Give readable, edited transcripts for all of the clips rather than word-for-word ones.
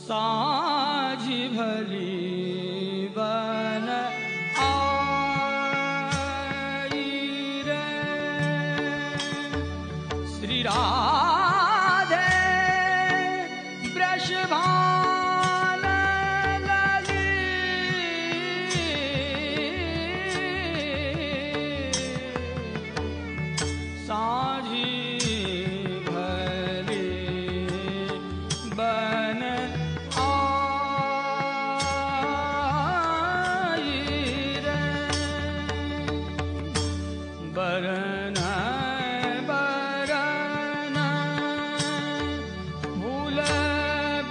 साझी भली बन आई रे श्री राधे वृषभान लली साझी भली बन बरन बरन भूल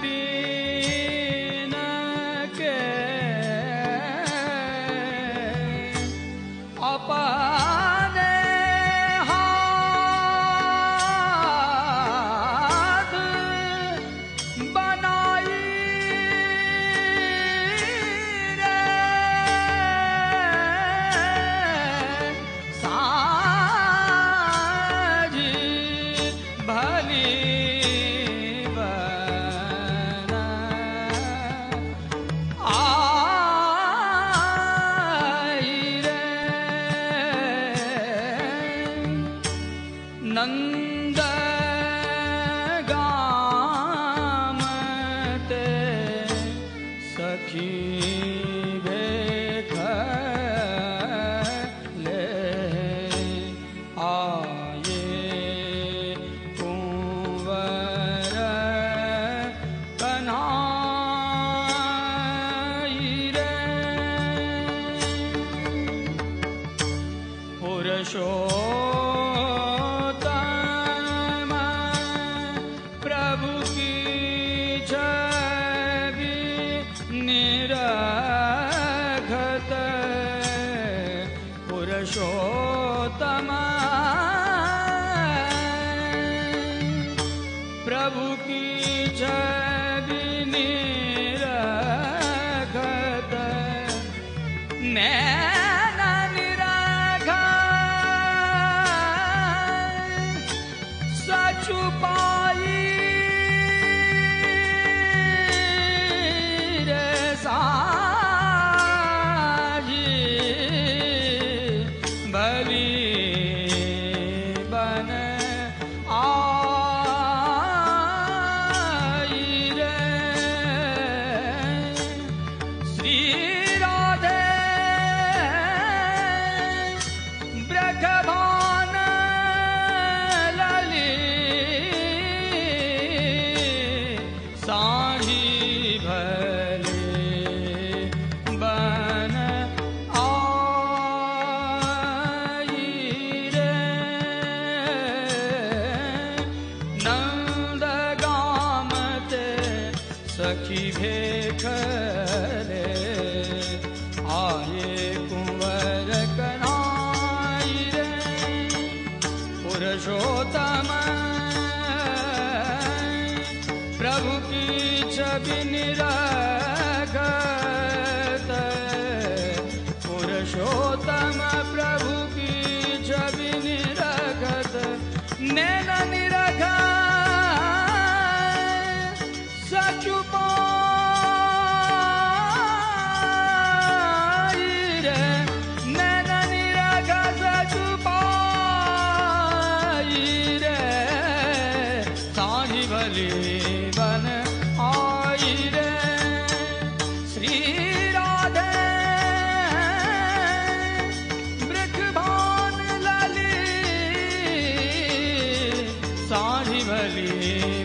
बीन के अपने हाथ बनाई नंद गाम ते सखी भेख ले आए कुंवर कन्हाई रे पुरुषो पुरुषोत्तम प्रभु की छवि निरखत नैन निराखा सचुपाई रे भली बन आई रे श्री राधे वृषभान लली साझी भली बन सखी भेख ले आए कुंवर कन्हाई रे पुरुषोत्तम प्रभु की छवि निरखत पुरुषोत्तम प्रभु की छवि निरखत नैन निरखा बन आई रे श्री राधे वृषभान लली साझी भली